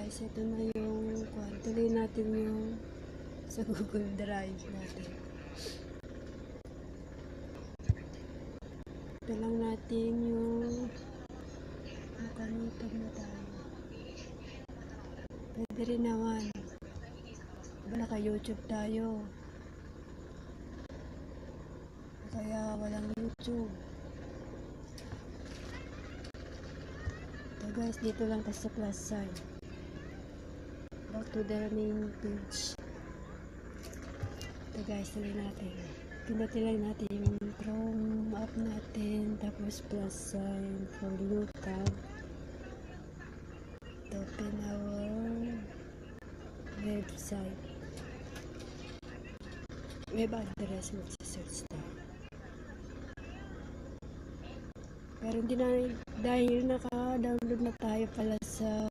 guys, ito na yung tuloy natin yung sa Google Drive natin. Ito lang natin yung makanitag na tayo. Pwede rin naman. Wala ka YouTube tayo. Kaya walang YouTube. Ito guys, dito lang tayo sa plus sign. Back to the main page. Ito guys, tuloy natin. Pindutin lang natin yung Chrome app natin. Tapos plus sign for new tab. Open our website. Web address mo sa search tab. Pero hindi na, dahil naka-download na tayo pala sa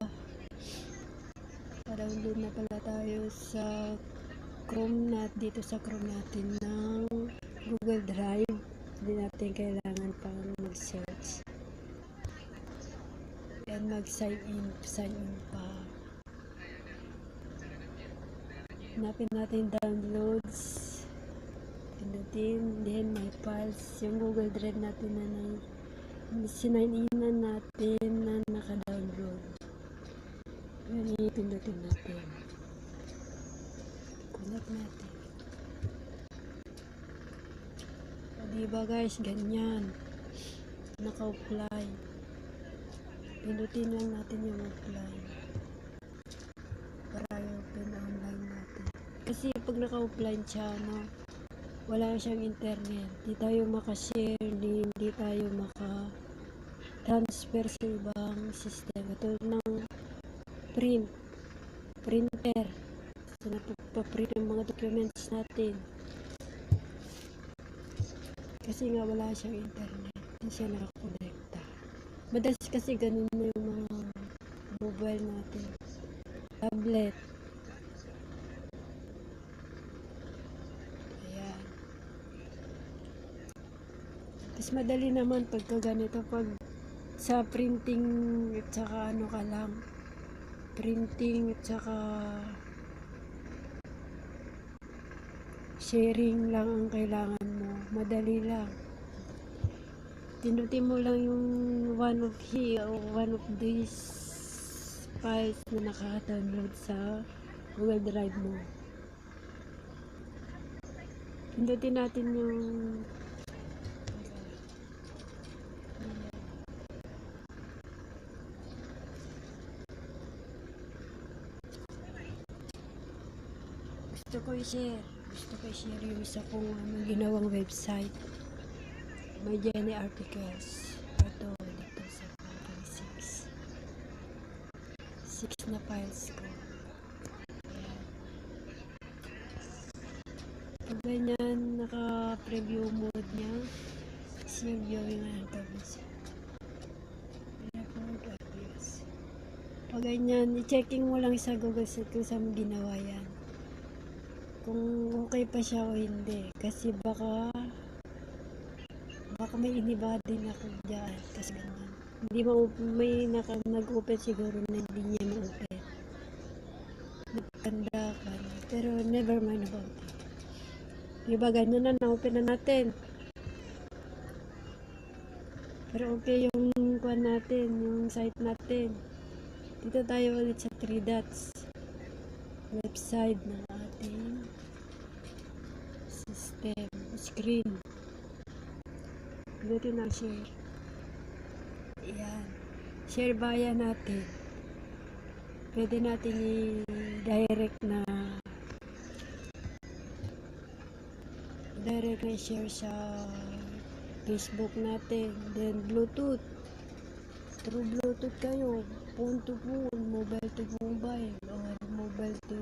Chrome dito sa Chrome natin ng Google Drive. Hindi natin kailangan pang mag-search and mag-sign in pa. Hanapin natin downloads, pindutin, then my files, yung Google Drive natin na sinign in natin na naka-download. Yun, pindutin natin. Connect natin. O, diba guys, ganyan. Naka-apply. Pindutin lang natin yung apply. Para i-open online natin. Kasi pag naka-offline siya, wala siyang internet. Hindi tayo makashare, hindi tayo maka-transfer sa ibang system. Ito ng printer. So, napaprint yung mga documents natin. Kasi nga wala siyang internet. Hindi siya nakakonekta. Madalas kasi ganun na yung mga mobile natin. Tablet. Ayan. Mas madali naman pagka ganito. Pag sa printing at saka printing at saka sharing lang ang kailangan mo. Madali lang. Pindutin mo lang yung one of these files na naka-download sa Google Drive mo. Pindutin natin yung gusto ko i-share yung isa kong ginawang website. May Jenny articles. Ito, dito sa 6 na files ko. Ayan. Pag ganyan, naka-preview mode niya, share viewing na interviews. Pag ganyan, i-checking mo lang sa Google Search kung saan mo ginawa yan. Kung okay pa siya o hindi. Kasi baka may inibody na ako dyan. Kasi ganyan. Hindi may nag-open siguro na hindi niya ma-open. Nagkanda ka. Pero never mind about it. Diba ganyan na, na-open na natin. Pero okay yung kuha natin, yung site natin. Dito tayo ulit sa 3 dots. Left side ng ating system. Screen. Dito na share. Ayan. Share via natin. Pwede natin i-direct na share sa Facebook natin. Then Bluetooth. Through Bluetooth kayo. Phone to phone. Mobile to mobile. Or mobile to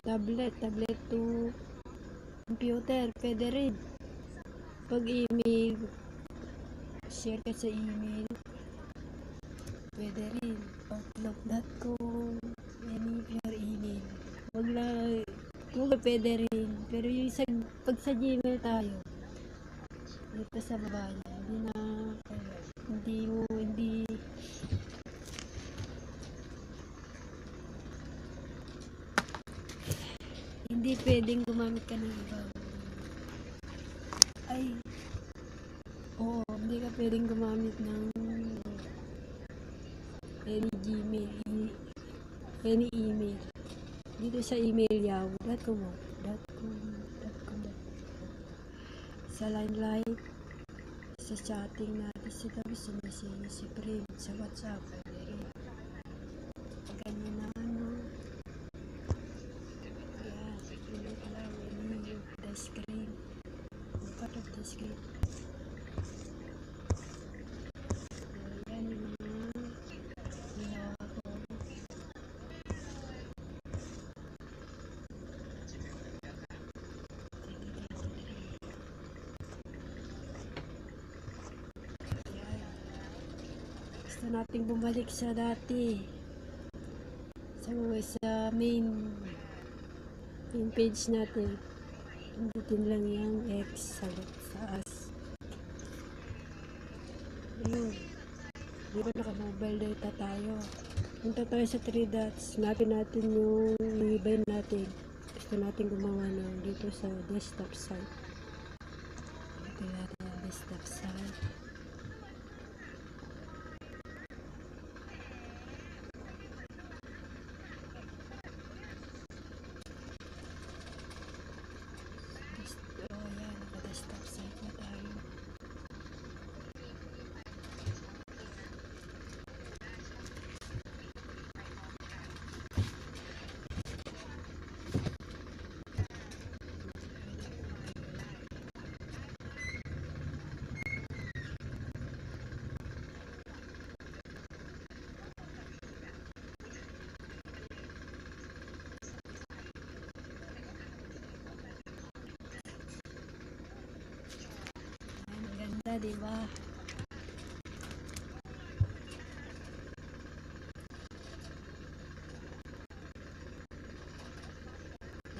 tablet. Tablet to computer. Pwede rin. Pag email, share ka sa email, pwede rin. Outlook.com, any of your email. Wag lang, Google pwede rin. Pero yung pag sa Gmail tayo, dito sa baba niya, Hindi pwedeng gumamit ka ng ibang ay oo, hindi ka pwedeng gumamit ng any Gmail, any email. Dito sa email yahoo.com sa limelight, sa chatting natin si tapos sinisingin si friend sa WhatsApp. Ganyan na ano. Yan, pilit lang yung the screen. Part of the screen. Yan yung mga ginawa ko. Gusto nating bumalik sa dati. Sa main page natin. Pindutin lang yung X sa taas. Ayun. Dito naka-mobile data tayo. Punta tayo sa 3 dots. Hanapin natin yung i-bind natin. Gusto natin gumawa ng dito sa desktop site. Hanapin natin yung desktop site. Yan, naka-desktop site na tayo. Ganda, diba?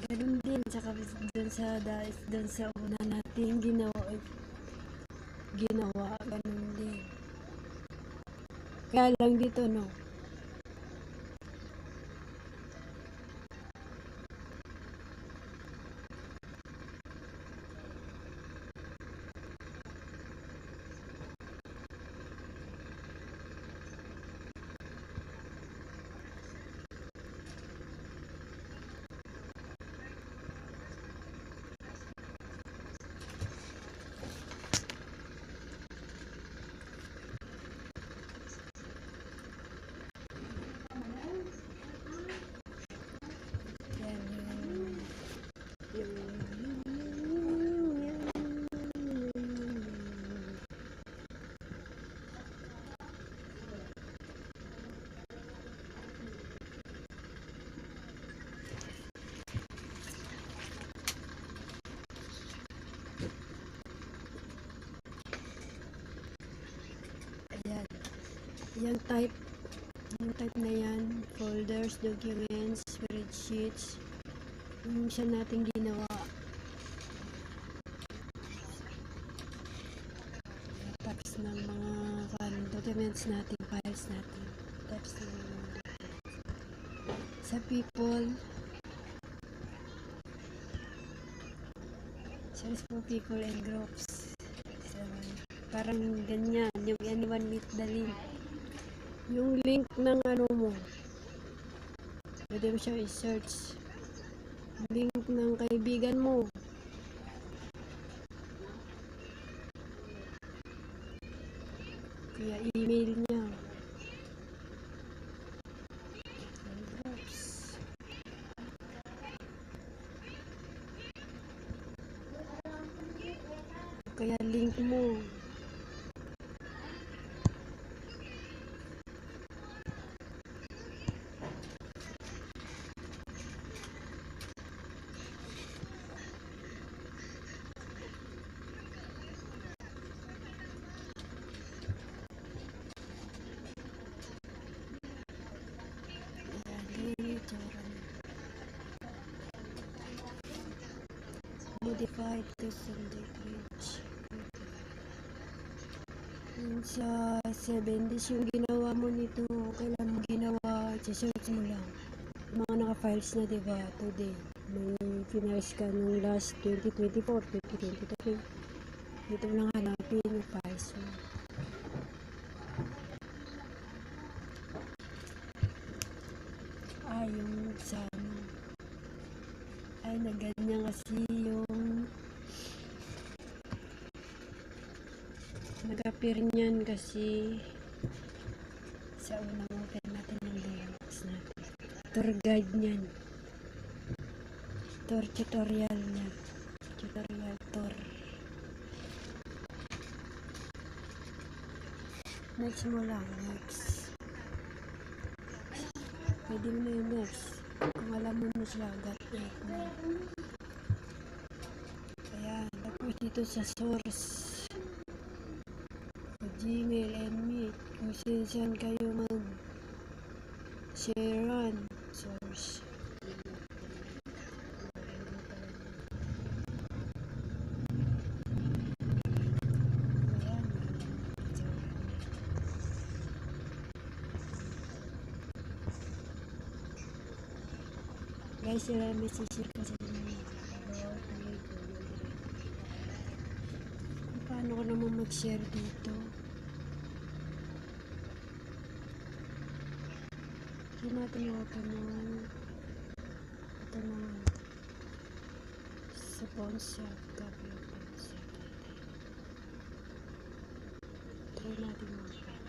Ganun din, saka dun sa una natin ginawa, ganun din. Kaya lang dito, no? Ayan. Yung type na yan, folders, documents, spreadsheets, yung siya natin ginawa. Types ng mga documents natin, files natin. Types ng mga sa people, search for people and groups. So, parang ganyan, yung anyone with the link. Yung link ng ano mo, pwede mo siya i-search. Link ng kaibigan mo. Kaya email niya. Groups. Kaya link mo. Modified to send page. Yung sa 7 days yung ginawa mo nito, kailan mo ginawa, i-search mo lang. Yung mga naka-files na, diba? Today, may finalize ka nung last 2024, 2023. Dito mo lang hanapin yung price mo. Yung sa na ganyan kasi yung nag-appear niyan kasi sa unang open natin ng Linux natin. Tour guide niyan. Tutorial niya. Tutorial tour. Next mo lang. Next. Pwede mo na yung next. Kung alam mo na siya, got it na. Ayan. Tapos dito sa source. Gmail and Meet. Kung saan kayo mag-sharean. Source. Guys, sila message ko sa inyo. Paano ko naman mag-share dito? Hindi natin open ng ito naman sa phone shop. Copy of phone shop natin. Try natin open.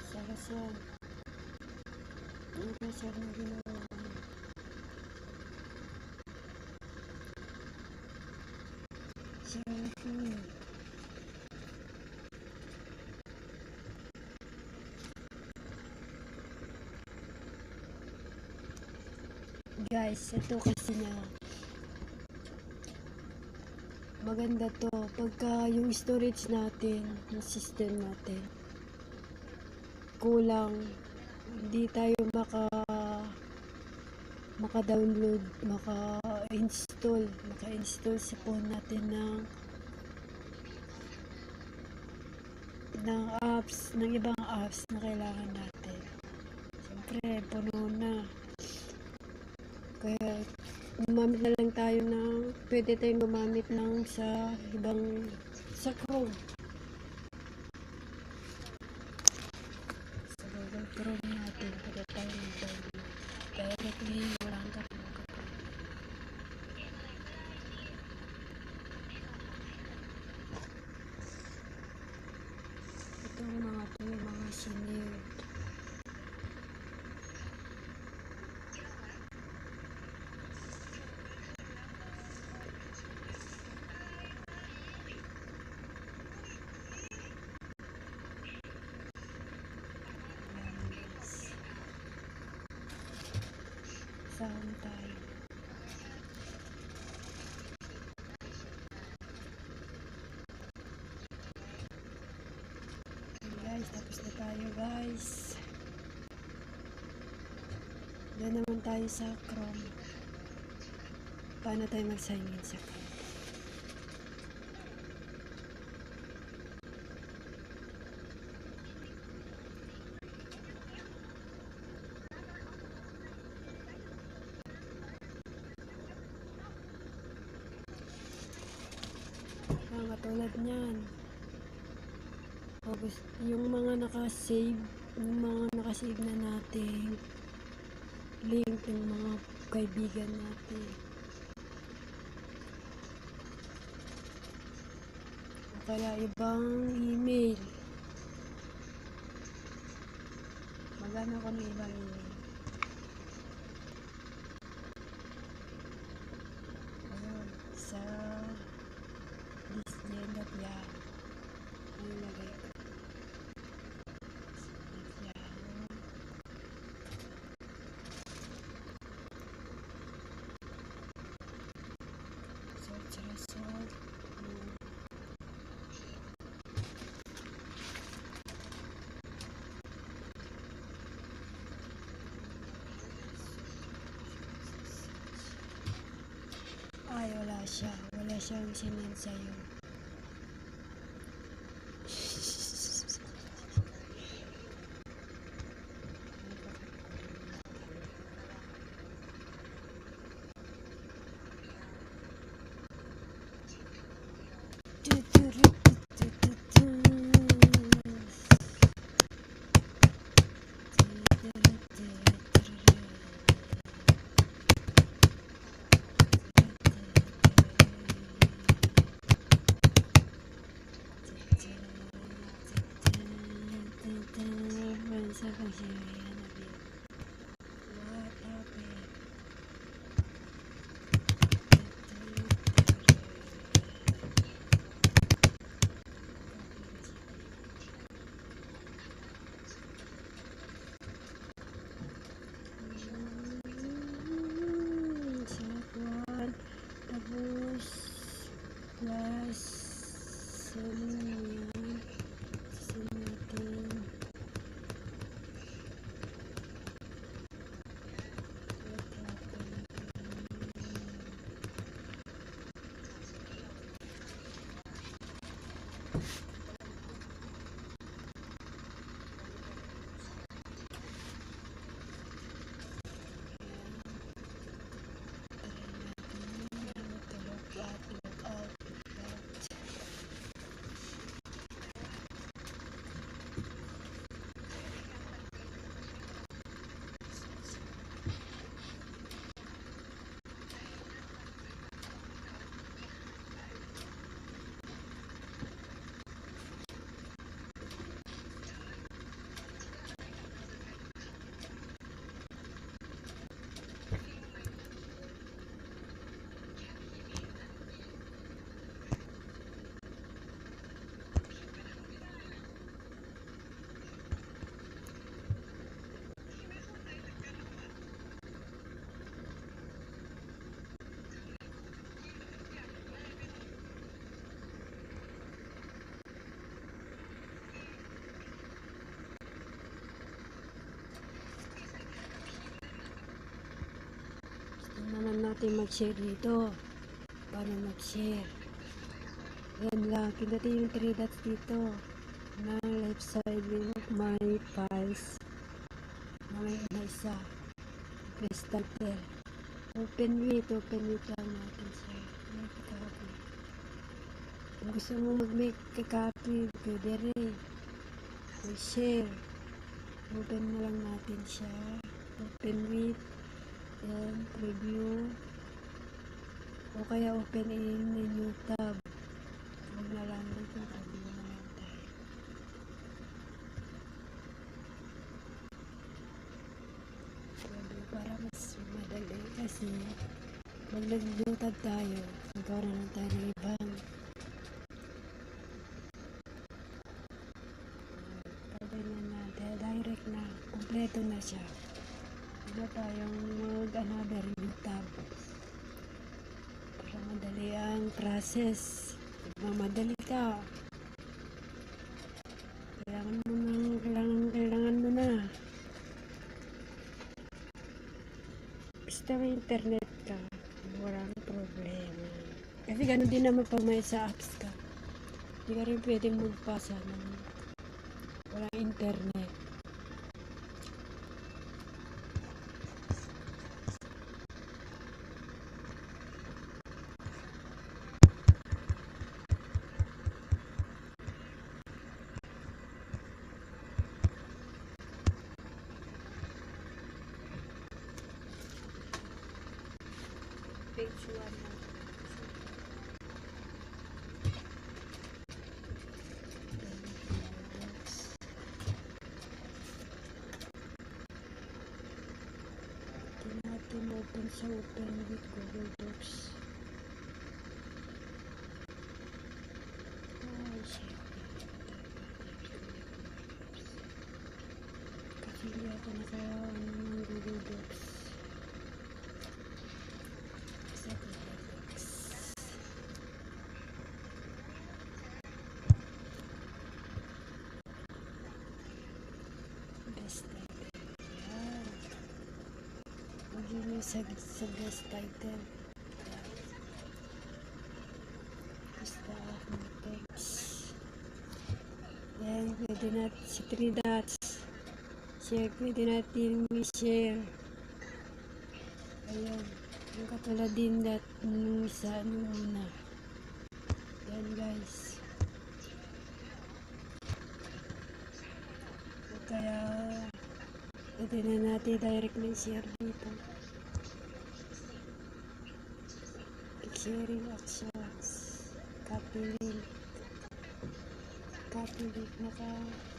Sarasyan. Ang kasar na ginawa ko. Sarasyan. Guys, ito kasi na maganda to pagka yung storage natin, yung system natin kulang, hindi tayo maka-download, maka-install sa phone natin ng apps, ng ibang apps na kailangan natin. Siyempre, puno na. Kaya, gumamit na lang tayo pwede tayong gumamit ng sa Chrome. Sa Google Chrome natin, pwede tayo mag-download. Directly, walang itong mga senior. Saan tayo? Guys, tapos na tayo guys. Doon naman tayo sa Chrome. Paano tayo mag-sign in sa Chrome? Katulad niyan. Yung mga nakasave na natin link ng mga kaibigan natin. O kaya ibang email. Magana ko ng ibang email. Ayun, sa disgen.yahoo. Ano lagay ko? Search result. siya. Wala siyang sinend sa'yo. Tapos plus yan natin naman natin mag-share dito. Paano mag-share? Yan lang. Pindutin yung 3 dots dito na left side of my files na may isa. Press title. Open with lang natin siya. Make copy. Kung gusto mo mag-make copy, pwede rin. Share. Open na lang natin siya. Open with. Yan, preview. O kaya open in new tab. Huwag na lang dito. Preview na lang tayo. Para mas madali kasi pag nag-new tab tayo, magkaroon na lang tayo ng ibang pagganyan na direct na kompleto na siya. Wala tayong mag-another new tab para madali ang process. Mamadali ka, kailangan mo na basta may internet ka, walang problema. Kasi gano'n din naman pag may sa apps ka, hindi ka rin pwedeng magpasa ng walang internet. Page 1 na. Natin open sa open with Google Docs. Oh, shit. Kasi hindi ako nakaano ng Google Docs. Sa Google Docs. Best title. Yan. Huwag yun yung sa best title. pwede natin si 3 dots. Share, pwede natin i-share. Ayan. Yung katulad din nung isa, nung una. Yan guys. Kaya, pwede na natin directly share dito. Sharing actions. Copy link. Copy link. Naka-unbox.